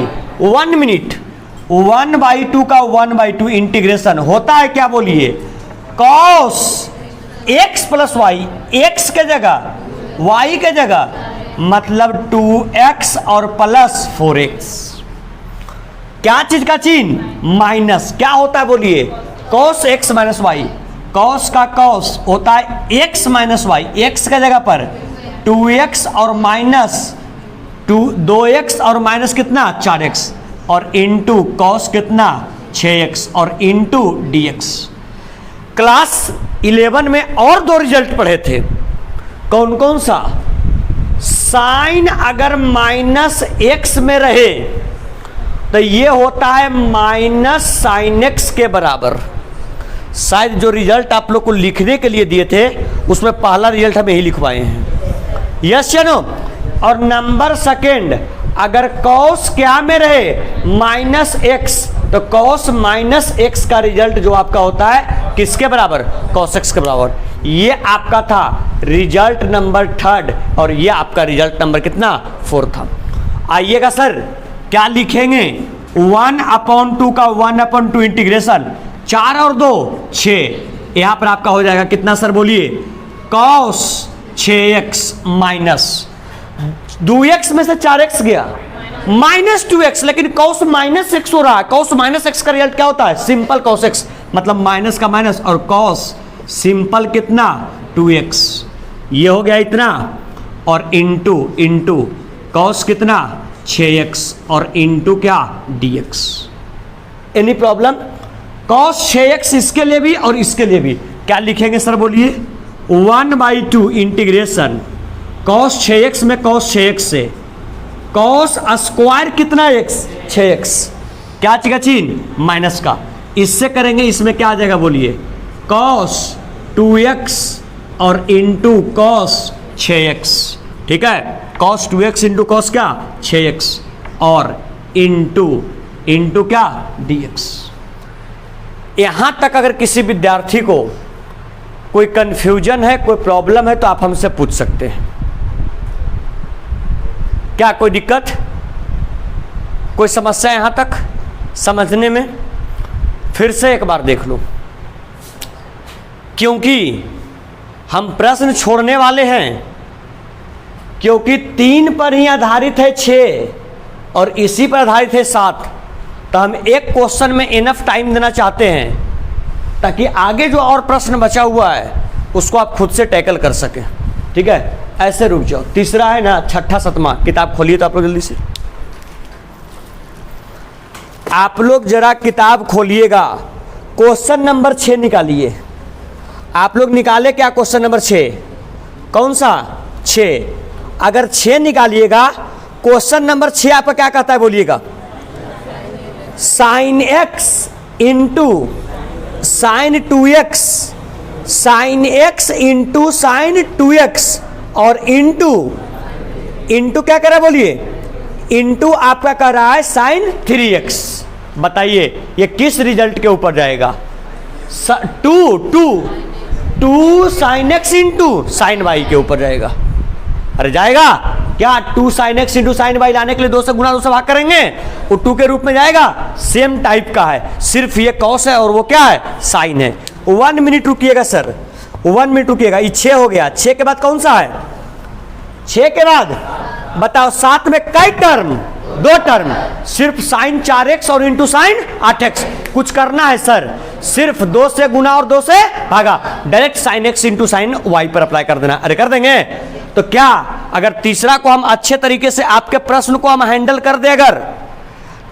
1 minute, 1/2 का 1/2 इंटीग्रेशन होता है क्या बोलिए, cos x plus y, x के जगह y के जगह, मतलब 2x और प्लस 4x। क्या चीज का चिन्ह, माइनस। क्या होता है बोलिए, cos x minus y। cos का cos होता है x माइनस y, x के जगह पर 2x और माइनस 2x और माइनस कितना 4x और इंटू cos कितना 6x और इंटू dx। क्लास 11 में और 2 रिजल्ट पढ़े थे, कौन कौन सा, साइन अगर माइनस x में रहे तो ये होता है माइनस साइन x के बराबर। शायद जो रिजल्ट आप लोग को लिखने के लिए दिए थे उसमें पहला रिजल्ट हम यही लिखवाए हैं, यस या नो। और नंबर सेकेंड, अगर cos क्या में रहे माइनस x तो cos माइनस x का रिजल्ट जो आपका होता है किसके बराबर, cos x के बराबर। ये आपका था रिजल्ट नंबर 3 और ये आपका रिजल्ट नंबर कितना 4 था। आइएगा सर क्या लिखेंगे, 1/2 का 1/2 इंटीग्रेशन 4 और 2 6। यहां पर आपका हो जाएगा कितना सर बोलिए, cos 6x माइनस 2x में से 4x गया माइनस 2x, लेकिन cos माइनस x हो रहा है। cos माइनस x का रिजल्ट क्या होता है, सिंपल cos x, मतलब माइनस का माइनस और cos सिंपल कितना 2x। ये हो गया इतना और इंटू cos कितना 6x और इंटू क्या dx। Any problem, cos 6x इसके लिए भी और इसके लिए भी क्या लिखेंगे सर बोलिए, 1/2 इंटीग्रेशन cos 6x में cos 6x से cos स्क्वायर कितना x 6x, क्या चीज का चिन्ह माइनस का, इससे करेंगे इसमें क्या आ जाएगा बोलिए, cos 2x और इंटू cos 6x। ठीक है, cos 2x इंटू cos क्या 6x और इंटू क्या dx। यहां तक अगर किसी विद्यार्थी को कोई कंफ्यूजन है, कोई प्रॉब्लम है तो आप हमसे पूछ सकते हैं। क्या कोई दिक्कत, कोई समस्या यहां तक समझने में? फिर से एक बार देख लो, क्योंकि हम प्रश्न छोड़ने वाले हैं, क्योंकि 3 पर ही आधारित है 6 और इसी पर आधारित है 7। तो हम एक क्वेश्चन में इनफ टाइम देना चाहते हैं ताकि आगे जो और प्रश्न बचा हुआ है उसको आप खुद से टैकल कर सकें। ठीक है, ऐसे रुक जाओ, तीसरा है ना छठा सतमा, किताब खोलिए तो आप लोग जल्दी से, आप लोग जरा किताब खोलिएगा, क्वेश्चन नंबर 6 निकालिए। आप लोग निकाले क्या क्वेश्चन नंबर 6? कौन सा? 6। अगर 6 निकालिएगा, क्वेश्चन नंबर 6 आपका क्या कहता है बोलिएगा? Sine x into sign 2x, sine x into sign 2x और इंटू क्या कह रहा है बोलिए? इंटू आपका कह रहा है साइन 3x। बताइए ये किस रिजल्ट के ऊपर जाएगा? Two sine x into sine y के ऊपर जाएगा। अरे जाएगा क्या? 2 sine x into sine y लाने के लिए 2 से गुना 2 से भाग करेंगे, वो 2 के रूप में जाएगा। सेम टाइप का है, सिर्फ ये कॉस है और वो क्या है? साइन है। 1 मिनट रुकिएगा सर, 1 मिनट रुकिएगा। ये 6 हो गया, 6 के बाद कौन सा है? 6 के बाद बताओ, साथ में कई टर्म? 2 टर्म, सिर्फ साइन 4x और इंटू साइन 8x। कुछ करना है सर, सिर्फ 2 से गुना और 2 से भागा, direct sine x into sine y पर अप्लाई कर देना। अरे कर देंगे तो क्या? अगर तीसरा को हम अच्छे तरीके से, आपके प्रश्न को हम हैंडल कर दे, अगर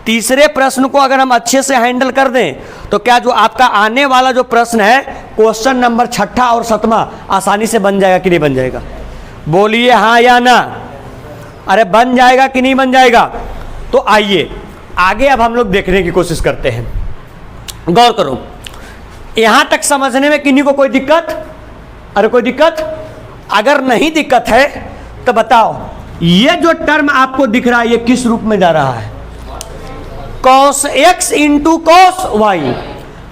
तीसरे प्रश्न को अगर हम अच्छे से हैंडल कर दें, तो क्या जो आपका आने वाला जो प्रश्न है क्वेश्चन नंबर 6 और 7 आसानी से बन जाएगा कि नहीं बन जाएगा? बोलिए हाँ या ना। अरे बन जाएगा कि नहीं बन जाएगा? तो आइए आगे अब हम लोग देखने की कोशिश करते हैं। गौर करो, यहां तक समझने में किन्हीं को कोई दिक्कत? अरे कोई दिक्कत? अगर नहीं दिक्कत है तो बताओ, ये जो टर्म आपको दिख रहा है ये किस रूप में जा रहा है? cos x into cos y।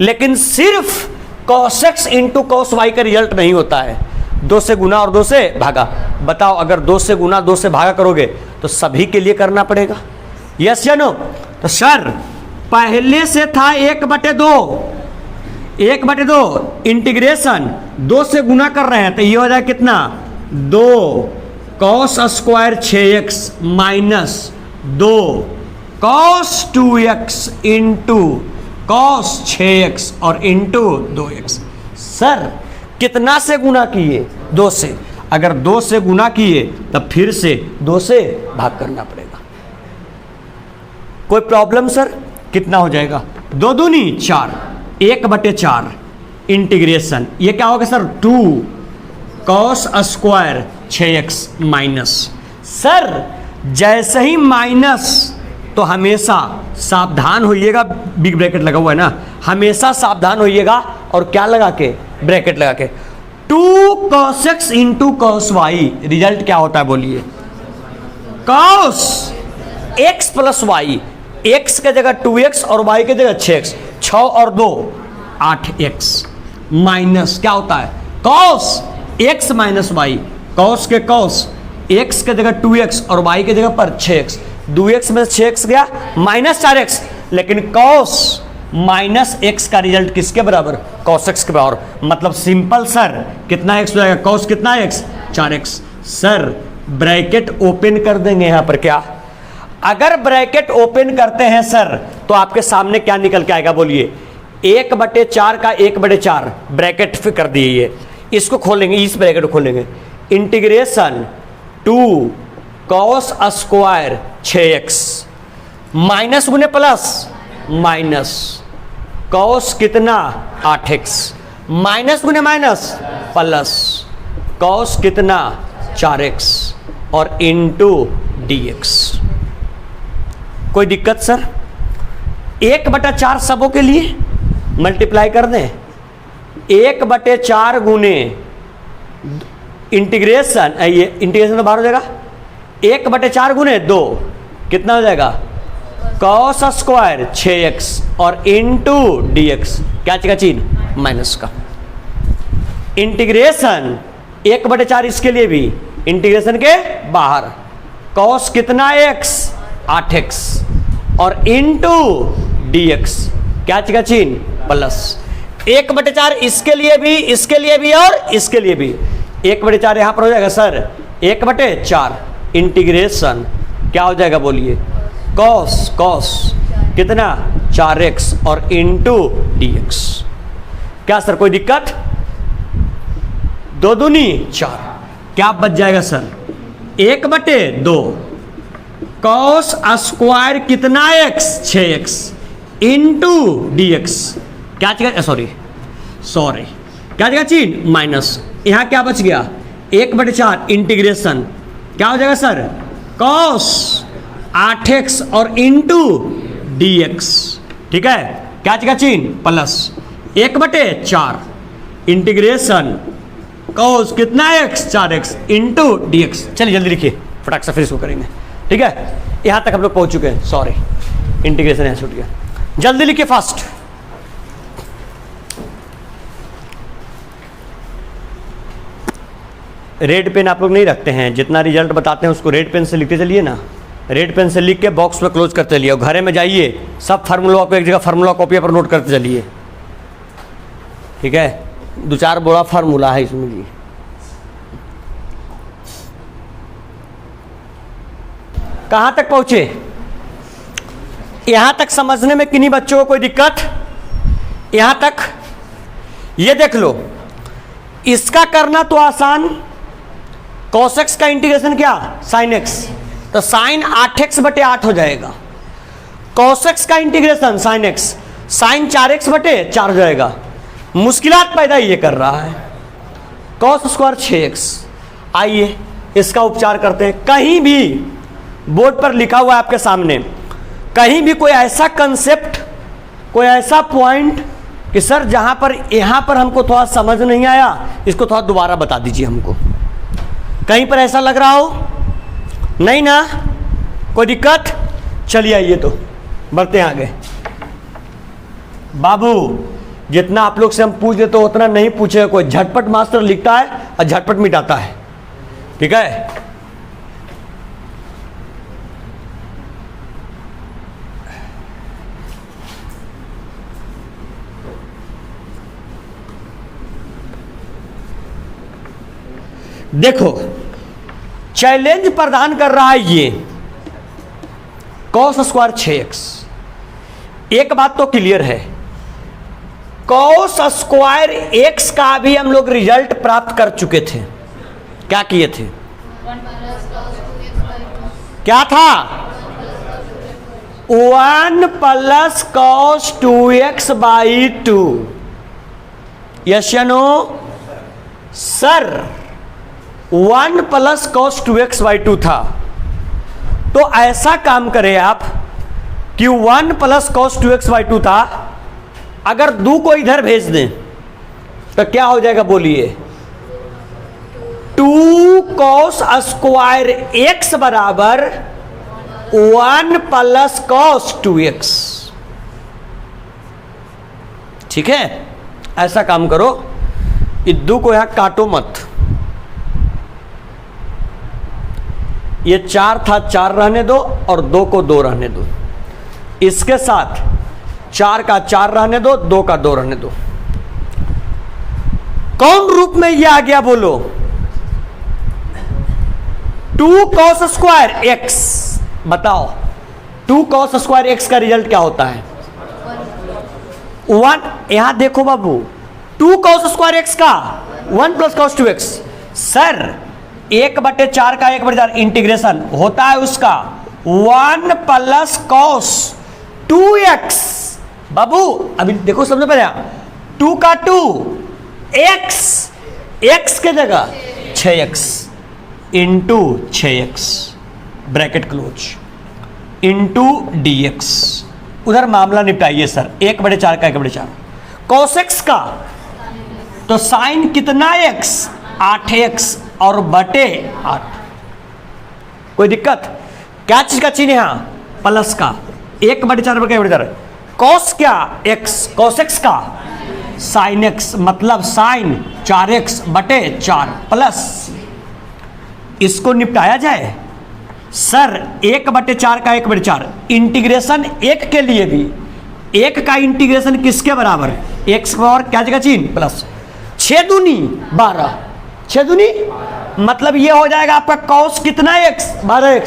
लेकिन सिर्फ cos x into cos y का रिजल्ट नहीं होता है, 2 से गुना और 2 से भागा। बताओ अगर 2 से गुना 2 से भागा करोगे तो सभी के लिए करना पड़ेगा, यस या नो? तो सर पहले से था 1/2, 1/2 इंटीग्रेशन 2 से गुना कर रहे हैं तो ये हो जाए कितना? 2 cos square 6x minus 2 cos 2x into cos 6x और इंटू 2x। सर कितना से गुना किए? 2 से। अगर 2 से गुना किए तब फिर से 2 से भाग करना पड़ेगा। कोई प्रॉब्लम सर? कितना हो जाएगा? 2 दूनी 4, 1/4 इंटीग्रेशन, ये क्या होगा sir? 2 cos square 6x minus. Sir जैसे ही माइनस तो हमेशा सावधान होइएगा, बिग ब्रैकेट लगा हुआ है ना, हमेशा सावधान होइएगा। और क्या लगा के? ब्रैकेट लगा के। 2 cos x into cos y, result क्या होता है बोलिए? cos x plus y, x के जगह 2x और y के जगह 6x, 6 और 2 8x माइनस क्या होता है? cos x minus y, cos के cos, x के जगह 2x और y के जगह पर 6x, 2x में 6x गया माइनस 4x। लेकिन cos माइनस x का रिजल्ट किसके बराबर? cos x के बराबर। मतलब सिंपल सर, कितना x हो जाएगा? cos कितना x? 4x। Sir bracket open कर देंगे यहां पर। क्या अगर ब्रैकेट ओपन करते हैं सर तो आपके सामने क्या निकल के आएगा बोलिए? 1/4 का 1/4 ब्रैकेट फिर कर दिए, इसको खोलेंगे, इस ब्रैकेट को खोलेंगे, integration 2 cos square 6x minus गुने प्लस माइनस cos कितना? 8x माइनस गुने माइनस प्लस cos कितना? 4x और इंटू dx। कोई दिक्कत सर? 1/4 सबों के लिए मल्टीप्लाई कर दें, 1/4 गुने इंटीग्रेशन, ये इंटीग्रेशन तो बाहर हो जाएगा, 1/4 गुने 2 कितना हो जाएगा? cos स्क्वायर 6x और इंटू dx, क्या चीज का चिन्ह? माइनस का। इंटीग्रेशन 1/4 इसके लिए भी, इंटीग्रेशन के बाहर cos कितना x? 8x और इंटू dx, क्या चीज का चिन्ह? प्लस। 1/4 इसके लिए भी, इसके लिए भी और इसके लिए भी, 1/4 यहां पर हो जाएगा सर 1/4 इंटीग्रेशन क्या हो जाएगा बोलिए? cos कितना? 4x और इंटू dx। क्या सर कोई दिक्कत? 2 दूनी 4। क्या बच जाएगा सर? 1/2 कॉस स्क्वायर कितना x, 6x इंटू dx। क्या जगह, सॉरी क्या जगह चिन्ह माइनस, यहां क्या बच गया 1/4 इंटीग्रेशन क्या हो जाएगा सर? कॉस 8x और इंटू dx। ठीक है, क्या जगह चिन्ह प्लस 1/4 इंटीग्रेशन कॉस कितना x, 4x इंटू dx। चलिए जल्दी लिखिए, फटाक से फिर इसको करेंगे। ठीक है, यहां तक हम लोग पहुंच चुके हैं, सॉरी इंटीग्रेशन यहां छूट गया। जल्दी लिखिए फास्ट। रेड पेन आप लोग नहीं रखते हैं, जितना रिजल्ट बताते हैं उसको रेड पेन से लिखते चलिए ना। रेड पेन से लिख के बॉक्स में क्लोज करते चलिए, और घरे में जाइए सब फार्मूला को एक जगह फार्मूला कॉपी पर नोट करते चलिए। ठीक है, 2-4 बड़ा फार्मूला है इसमें जी। कहां तक पहुंचे? यहां तक समझने में किन्हीं बच्चों को कोई दिक्कत? यहां तक ये देख लो, इसका करना तो आसान, cos x का इंटीग्रेशन क्या, sin x, तो sin 8x/8 हो जाएगा। cos x का integration sin x, sin 4x/4 हो जाएगा। मुश्किलात पैदा ये कर रहा है, cos स्क्वायर 6x। आइए इसका उपचार करते हैं। कहीं भी बोर्ड पर लिखा हुआ है आपके सामने, कहीं भी कोई ऐसा कंसेप्ट, कोई ऐसा पॉइंट कि सर जहां पर यहां पर हमको थोड़ा समझ नहीं आया, इसको थोड़ा दोबारा बता दीजिए हमको। कहीं पर ऐसा लग रहा हो? नहीं ना, कोई दिक्कत? चलिए आइए तो बढ़ते हैं आगे। बाबू जितना आप लोग से हम पूछ लेते तो उतना नहीं पूछेगा कोई। झटपट मास्टर लिखता है और झटपट मिटाता है। ठीक है, देखो चैलेंज प्रदान कर रहा है ये cos स्क्वायर 6x। एक बात तो क्लियर है, cos स्क्वायर x का भी हम लोग रिजल्ट प्राप्त कर चुके थे। क्या किए थे? क्या था? 1 + cos 2x/2। यस या नो? सर 1 + cos 2x/2 था, तो ऐसा काम करें आप कि 1 + cos 2x/2 था, अगर 2 को इधर भेज दें तो क्या हो जाएगा बोलिए? 2 cos स्क्वायर x बराबर 1 + cos 2x। ठीक है, ऐसा काम करो, इस 2 को यहां काटो मत। ये 4 था, 4 रहने दो, और 2 को 2 रहने दो। इसके साथ 4 का 4 रहने दो, 2 का 2 रहने दो। कौन रूप में ये आ गया बोलो? 2 cos स्क्वायर x। बताओ 2 cos स्क्वायर x का रिजल्ट क्या होता है? 1। यहां देखो बाबू, 2 cos स्क्वायर x का 1 + cos 2x। सर 1/4 का 1/4 इंटीग्रेशन होता है उसका 1 + cos 2x। बाबू अभी देखो समझ पा रहे हैं, 2 का 2 x के जगह 6x into 6x bracket close into dx। उधर मामला निपटाइए सर, 1/4 का 1/4 cos x का, तो साइन कितना x, 8x और बटे 8। कोई दिक्कत? क्या चीज का चिन्ह यहां? प्लस का, 1/4 cos क्या x, cos x का sin x, मतलब sin 4x/4 प्लस। इसको निपटाया जाए सर, 1/4 का 1/4 इंटीग्रेशन 1 के लिए भी, 1 का इंटीग्रेशन किसके बराबर? x और क्या जगह चिन्ह प्लस, 6 दूनी 12, 6 दूनी मतलब ये हो जाएगा आपका cos कितना x, 12x।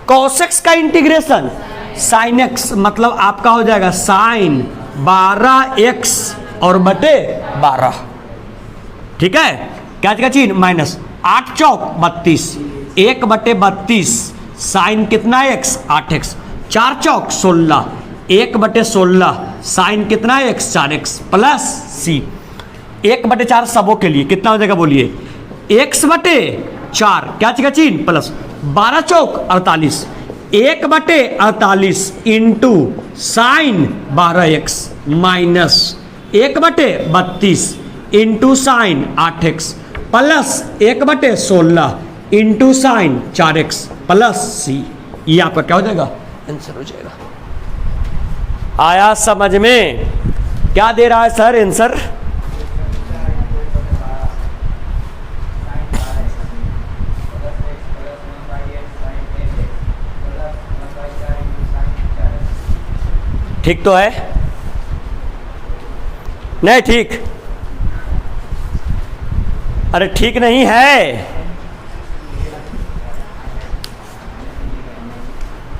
cos x का इंटीग्रेशन sin x, मतलब आपका हो जाएगा sin 12x और बटे 12। ठीक है, क्या का चिन्ह माइनस, 8 चौक 32, 1/32 साइन कितना x 8x, 4 चौक 16, 1/16 साइन कितना x 4x प्लस c। 1/4 सबों के लिए कितना हो जाएगा बोलिए, x/4 क्या चीज चीन प्लस 12 चौक 48, 1/48 into sine 12x minus 1/32 into sine 8x plus 1/16 into sine 4x plus c। ये आपका क्या हो जाएगा, आंसर हो जाएगा। आया समझ में? क्या दे रहा है सर आंसर? ठीक तो है? नहीं ठीक? अरे ठीक नहीं है,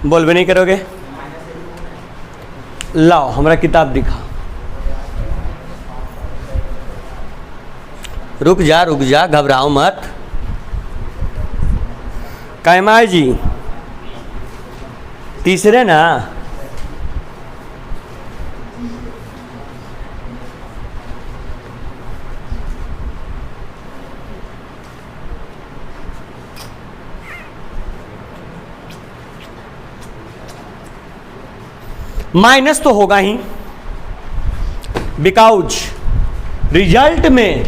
बोल भी नहीं करोगे। लाओ हमारा किताब दिखा। रुक जा घबराओ मत। कैमाय जी तीसरे ना, माइनस तो होगा ही, बिकॉज रिजल्ट में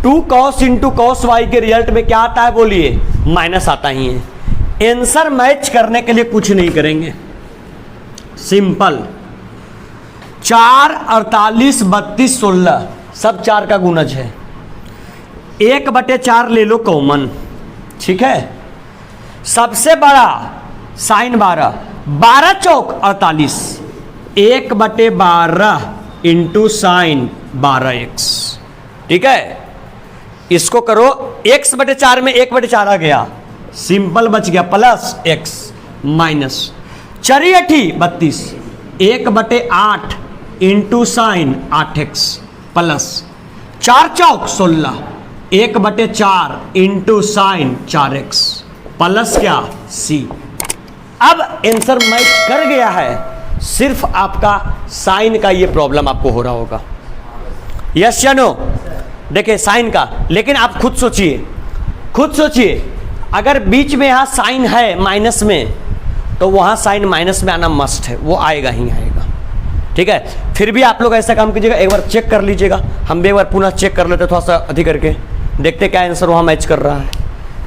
2 cos इंटू cos y के रिजल्ट में क्या आता है बोलिए, माइनस आता ही है। आंसर मैच करने के लिए कुछ नहीं करेंगे, सिंपल 4, 48, 32, 16 सब 4 का गुणज है। 1/4 ले लो कॉमन, ठीक है। सबसे बड़ा साइन 12, 12 चौक 48, 1/12 इंटू साइन 12x, ठीक है। इसको करो, x/4 में 1/4 आ गया, सिंपल बच गया plus x minus 4 32, 1/8 into sine 8x plus 4 चौक 16, 1/4 इंटू साइन 4x प्लस क्या c। अब आंसर मैच कर गया है, सिर्फ आपका साइन का ये प्रॉब्लम आपको हो रहा होगा। यस या नो? देखिए साइन का, लेकिन आप खुद सोचिए अगर बीच में यहां साइन है माइनस में, तो वहां साइन माइनस में आना मस्ट है, वो आएगा ही आएगा, ठीक है। फिर भी आप लोग ऐसा काम कीजिएगा, एक बार चेक कर लीजिएगा, हम भी एक बार पुनः चेक कर लेते, थोड़ा सा अधिक करके देखते क्या आंसर वहां मैच कर रहा है,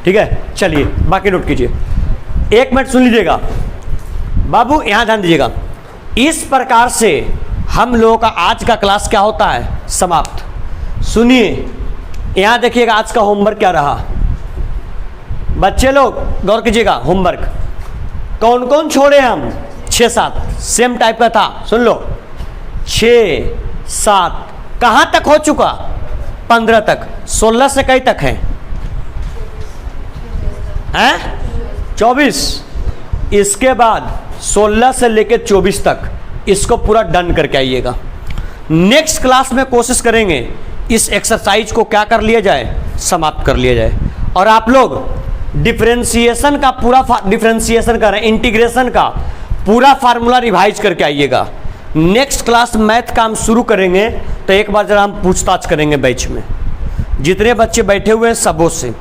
ठीक है। चलिए बाकी नोट कीजिए, 1 मिनट सुन लीजिएगा बाबू, यहां ध्यान दीजिएगा। इस प्रकार से हम लोगों का आज का क्लास क्या होता है, समाप्त। सुनिए यहां देखिएगा, आज का होमवर्क क्या रहा, बच्चे लोग गौर कीजिएगा। होमवर्क कौन कौन छोड़े हम, 6-7 सेम टाइप का था, सुन लो। 6-7 कहां तक हो चुका, 15 तक। 16 से कई तक हैं? 24। इसके बाद 16 से लेकर 24 तक इसको पूरा डन करके आइएगा। नेक्स्ट क्लास में कोशिश करेंगे इस एक्सरसाइज को क्या कर लिया जाए, समाप्त कर लिया जाए। और आप लोग डिफरेंशिएशन का पूरा डिफरेंशिएशन कर रहे हैं, इंटीग्रेशन का पूरा फार्मूला रिवाइज करके आइएगा। नेक्स्ट क्लास मैथ का हम शुरू करेंगे, तो एक बार जरा हम पूछताछ करेंगे बैच में, जितने बच्चे बैठे हुए हैं सबों से,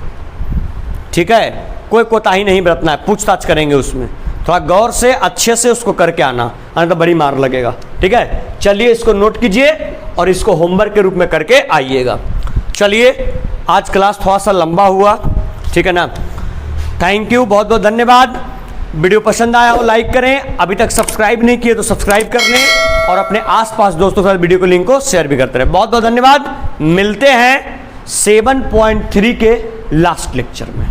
ठीक है। कोई कोताही नहीं बरतना है, पूछताछ करेंगे उसमें, थोड़ा गौर से अच्छे से उसको करके आना, नहीं तो बड़ी मार लगेगा, ठीक है। चलिए इसको नोट कीजिए और इसको होमवर्क के रूप में करके आइएगा। चलिए आज क्लास थोड़ा सा लंबा हुआ, ठीक है ना। थैंक यू, बहुत बहुत धन्यवाद। वीडियो पसंद आया हो लाइक करें, अभी तक सब्सक्राइब नहीं किए तो सब्सक्राइब कर लें, और अपने आसपास दोस्तों के साथ वीडियो को लिंक को शेयर भी करते रहें। बहुत बहुत धन्यवाद। मिलते हैं 7.3 के लास्ट लेक्चर में।